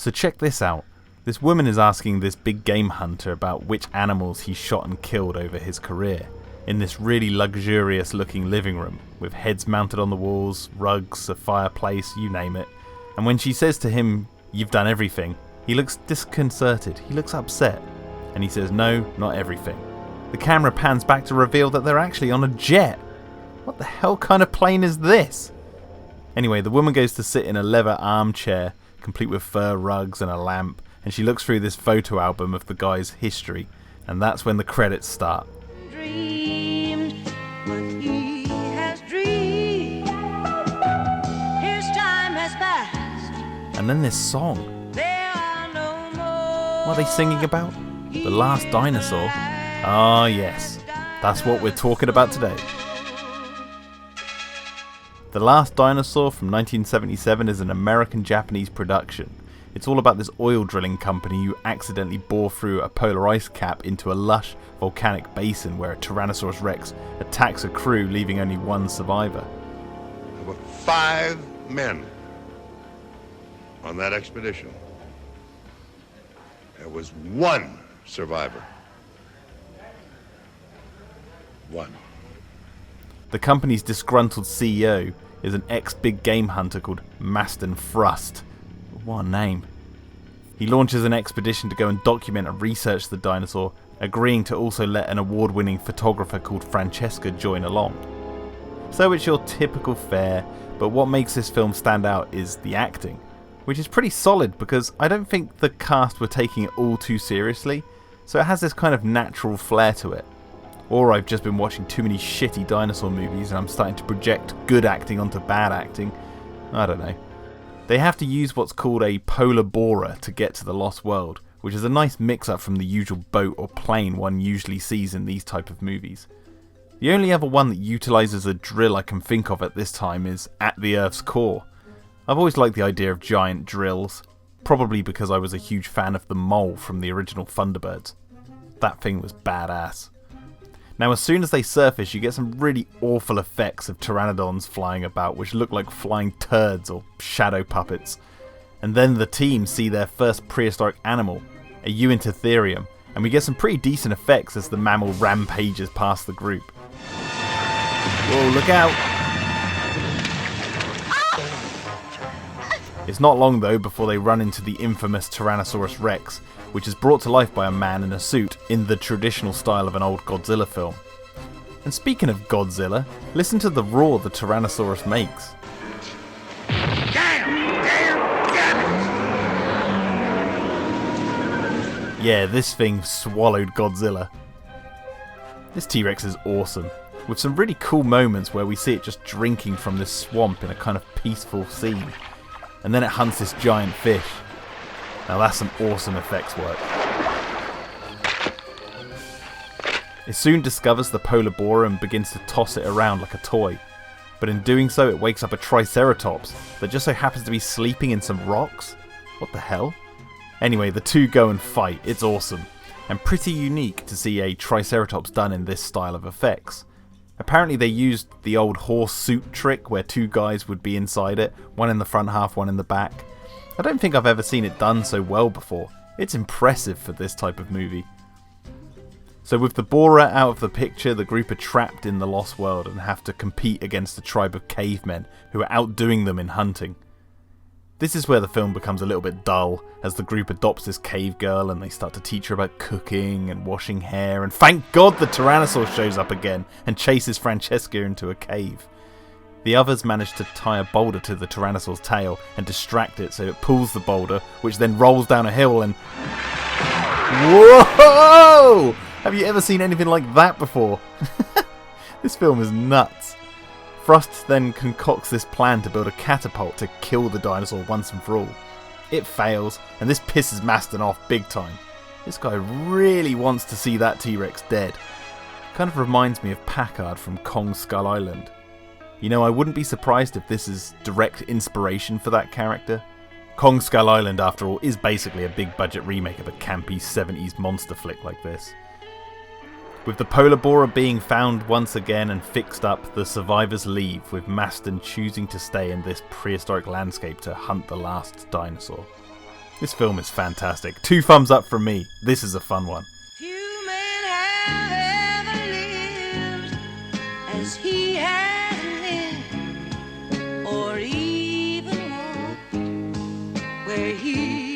So check this out. This woman is asking this big game hunter about which animals he shot and killed over his career, in this really luxurious looking living room, with heads mounted on the walls, rugs, a fireplace, you name it. And when she says to him, "You've done everything," he looks disconcerted, he looks upset, and he says, "No, not everything." The camera pans back to reveal that they're actually on a jet. What the hell kind of plane is this? Anyway, the woman goes to sit in a leather armchair, complete with fur rugs and a lamp, and she looks through this photo album of the guy's history, and that's when the credits start. Dreamed what he has dreamed. His time has passed. And then this song. There are no more. What are they singing about? The Last Dinosaur? Ah, yes. That's what we're talking about today. The Last Dinosaur from 1977 is an American-Japanese production. It's all about this oil drilling company who accidentally bore through a polar ice cap into a lush volcanic basin where a Tyrannosaurus Rex attacks a crew, leaving only one survivor. There were 5 men on that expedition. There was 1 survivor. 1. The company's disgruntled CEO is an ex-big game hunter called Maston Frust. What a name. He launches an expedition to go and document and research the dinosaur, agreeing to also let an award-winning photographer called Francesca join along. So it's your typical fare, but what makes this film stand out is the acting, which is pretty solid because I don't think the cast were taking it all too seriously, so it has this kind of natural flair to it. Or I've just been watching too many shitty dinosaur movies and I'm starting to project good acting onto bad acting. I don't know. They have to use what's called a polar borer to get to the Lost World, which is a nice mix-up from the usual boat or plane one usually sees in these type of movies. The only other one that utilises a drill I can think of at this time is At the Earth's Core. I've always liked the idea of giant drills, probably because I was a huge fan of the mole from the original Thunderbirds. That thing was badass. Now, as soon as they surface, you get some really awful effects of pteranodons flying about, which look like flying turds or shadow puppets. And then the team see their first prehistoric animal, a Uintatherium, and we get some pretty decent effects as the mammal rampages past the group. Whoa, look out! It's not long though before they run into the infamous Tyrannosaurus Rex, which is brought to life by a man in a suit in the traditional style of an old Godzilla film. And speaking of Godzilla, listen to the roar the Tyrannosaurus makes. Yeah, this thing swallowed Godzilla. This T-Rex is awesome, with some really cool moments where we see it just drinking from this swamp in a kind of peaceful scene. And then it hunts this giant fish. Now that's some awesome effects work. It soon discovers the polar boar and begins to toss it around like a toy. But in doing so, it wakes up a Triceratops that just so happens to be sleeping in some rocks. What the hell? Anyway, the two go and fight. It's awesome. And pretty unique to see a Triceratops done in this style of effects. Apparently they used the old horse suit trick where 2 guys would be inside it, one in the front half, one in the back. I don't think I've ever seen it done so well before. It's impressive for this type of movie. So with the borer out of the picture, the group are trapped in the Lost World and have to compete against a tribe of cavemen who are outdoing them in hunting. This is where the film becomes a little bit dull, as the group adopts this cave girl and they start to teach her about cooking and washing hair, and thank God the Tyrannosaur shows up again and chases Francesca into a cave. The others manage to tie a boulder to the Tyrannosaur's tail and distract it so it pulls the boulder, which then rolls down a hill and... Whoa! Have you ever seen anything like that before? This film is nuts. Frust then concocts this plan to build a catapult to kill the dinosaur once and for all. It fails, and this pisses Maston off big time. This guy really wants to see that T-Rex dead. Kind of reminds me of Packard from Kong Skull Island. You know, I wouldn't be surprised if this is direct inspiration for that character. Kong Skull Island, after all, is basically a big budget remake of a campy 70s monster flick like this. With the polar borer being found once again and fixed up, the survivors leave, with Maston choosing to stay in this prehistoric landscape to hunt the last dinosaur. This film is fantastic. 2 thumbs up from me. This is a fun one. Few men have ever lived as he has lived, or even walked where he